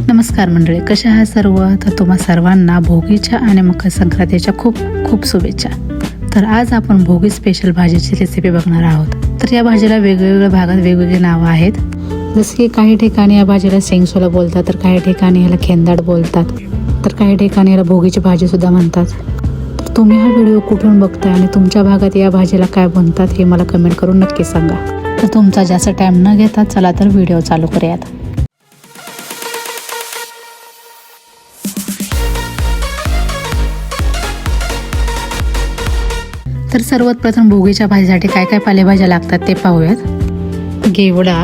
नमस्कार मंडळी, कशा आहात सर्व? तर तुम्हा सर्वांना भोगीच्या आणि मकर संक्रांतीच्या खूप खूप शुभेच्छा. तर आज आपण भोगी स्पेशल भाजीची रेसिपी बघणार आहोत. तर या भाजीला वेगवेगळ्या भागात वेगवेगळी नावं आहेत. जसे की काही ठिकाणी या भाजीला शेंगसोला बोलतात, तर काही ठिकाणी याला खेंदाड बोलतात, तर काही ठिकाणी याला भोगीची भाजी सुद्धा म्हणतात. तर तुम्ही हा व्हिडिओ कुठून बघताय आणि तुमच्या भागात या भाजीला काय म्हणतात हे मला कमेंट करून नक्की सांगा. तर तुमचा जास्त टाईम न घेता चला तर व्हिडिओ चालू करूयात. तर सर्वात प्रथम भोगीच्या भाजीसाठी काय काय पालेभाज्या लागतात ते पाहूयात. घेवडा,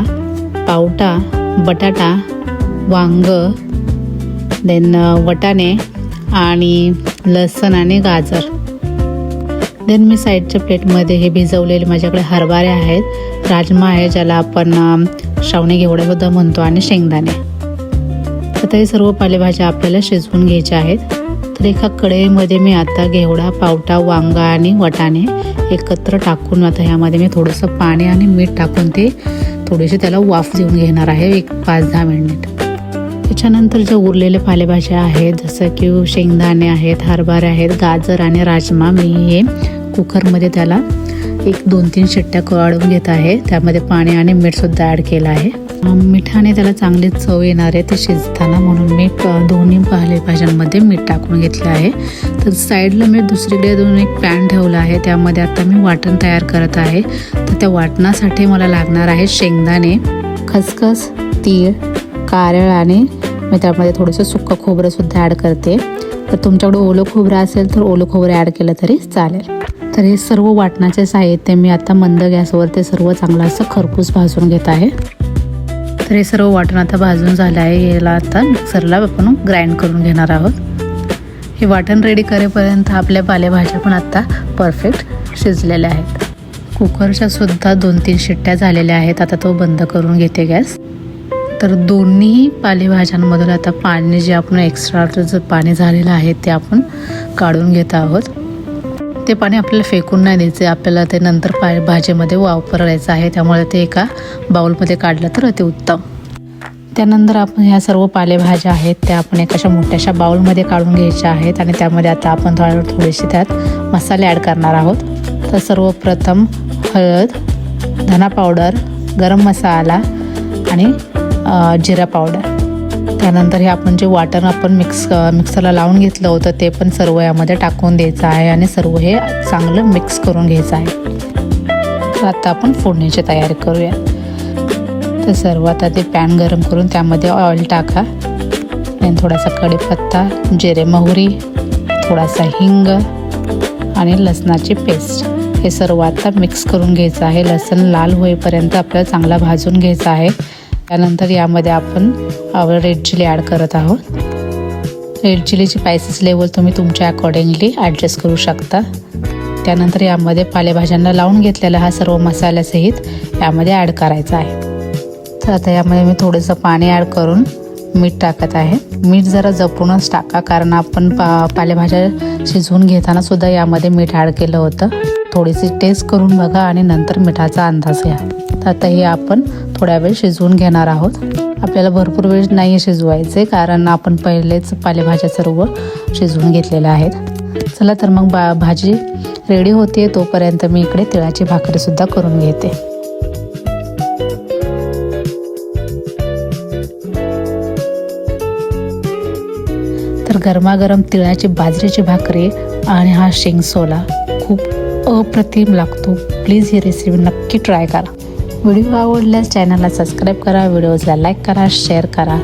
पावटा, बटाटा, वांग, देन वटाणे आणि लसण आणि गाजर. देन मी साईडच्या प्लेटमध्ये हे भिजवलेले माझ्याकडे हरभरे आहेत, राजमा आहे ज्याला आपण श्रावणी घेवडा सुद्धा म्हणतो, आणि शेंगदाणे. तर हे सर्व पालेभाज्या आपल्याला शिजवून घ्यायच्या आहेत. तर एका कढईमध्ये मी आता घेवडा, पावटा, वांगा आणि वटाणे एकत्र टाकून आता ह्यामध्ये मी थोडंसं पाणी आणि मीठ टाकून ते थोडीशी त्याला वाफ देऊन घेणार आहे, एक 5-10 मिनिट. त्याच्यानंतर ज्या उरलेल्या पालेभाज्या आहेत जसं की शेंगदाणे आहेत, हरभरे आहेत, गाजर आणि राजमा, मी हे कुकरमध्ये त्याला 1-2-3 शिट्ट्या काढून घेत आहे. त्यामध्ये पाणी आणि मीठसुद्धा ॲड केलं आहे. मिठाने त्याला चांगली चव येणार आहे ते शिजताना, म्हणून मी दोन्ही पालेभाज्यांमध्ये मीठ टाकून घेतलं आहे. तर साईडला मी दुसरीकडे एक पॅन ठेवला आहे, त्यामध्ये आता मी वाटण तयार करत आहे. तर त्या वाटणासाठी मला लागणार आहे शेंगदाणे, खसखस, तीळ, कारळ आणि मी त्यामध्ये थोडंसं सुक्कं खोबरंसुद्धा ॲड करते. तर तुमच्याकडे ओलं खोबरं असेल तर ओलं खोबरं ॲड केलं तरी चालेल. तर हे सर्व वाटणाचे साहित्य मी आता मंद गॅसवर ते सर्व चांगलं असं खरपूस भाजून घेत आहे. तर हे सर्व वाटण आता भाजून झालं आहे. याला आता मिक्सरला आपण ग्राइंड करून घेणार आहोत. हे वाटण रेडी करेपर्यंत आपल्या पालेभाज्या पण आता परफेक्ट शिजलेल्या आहेत. कुकरच्या सुद्धा 2-3 शिट्ट्या झालेल्या आहेत. आता तो बंद करून घेते गॅस. तर दोन्ही पालेभाज्यांमधून आता पाणी जे आपण एक्स्ट्रा पाणी झालेलं आहे ते आपण काढून घेत आहोत. ते पाणी आपल्याला फेकून नाही द्यायचं, आपल्याला ते नंतर भाजीमध्ये वापरायचं आहे. त्यामुळे ते एका बाउलमध्ये काढलं तर अतिउत्तम. त्यानंतर आपण ह्या सर्व पालेभाज्या आहेत त्या आपण एका अशा मोठ्याशा बाउलमध्ये काढून घ्यायच्या आहेत आणि त्यामध्ये आता आपण थोडेसे त्यात मसाले ॲड करणार आहोत. तर सर्वप्रथम हळद, धना पावडर, गरम मसाला आणि जिरा पावडर. त्यानंतर हे आपण जे वाटण आपण मिक्सरला लावून घेतलं होतं ते पण सर्व यामध्ये टाकून द्यायचं आहे आणि सर्व हे चांगलं मिक्स करून घ्यायचं आहे. तर आता आपण फोडणीची तयारी करूया. तर सर्वात आधी पॅन गरम करून त्यामध्ये ऑइल टाका आणि थोडासा कढीपत्ता, जिरे मोहरी, थोडासा हिंग आणि लसणाची पेस्ट हे सर्व आता मिक्स करून घ्यायचं आहे. लसण लाल होईपर्यंत आपल्याला चांगला भाजून घ्यायचा आहे. त्यानंतर यामध्ये आपण रेड चिली ॲड करत आहोत. रेड चिलीची स्पायसेस लेवल तुम्ही तुमच्या अकॉर्डिंगली ॲडजस्ट करू शकता. त्यानंतर यामध्ये पालेभाज्यांना लावून घेतलेला हा सर्व मसाल्यासहित यामध्ये ॲड करायचा आहे. तर आता यामध्ये मी थोडंसं पाणी ॲड करून मीठ टाकत आहे. मीठ जरा जपूनच टाका, कारण आपण पालेभाज्या शिजवून घेताना सुद्धा यामध्ये मीठ ॲड केलं होतं. थोडीशी टेस्ट करून बघा आणि नंतर मिठाचा अंदाज घ्या. तर आता हे आपण थोड्या वेळ शिजवून घेणार आहोत. आपल्याला भरपूर वेळ नाही शिजवायचे, कारण आपण पहिलेच पालेभाज्या सर्व शिजवून घेतलेल्या आहेत. चला तर मग भाजी रेडी होते तोपर्यंत मी इकडे तिळाची भाकरीसुद्धा करून घेते. तर गरमागरम तिळाची बाजरीची भाकरी आणि हा शेंगसोला खूप अप्रतिम लागतो. प्लीज ही रेसिपी नक्की ट्राय करा. व्हिडिओ आवडल्यास चॅनलला सबस्क्राईब करा, व्हिडिओजला लाईक करा, शेअर करा.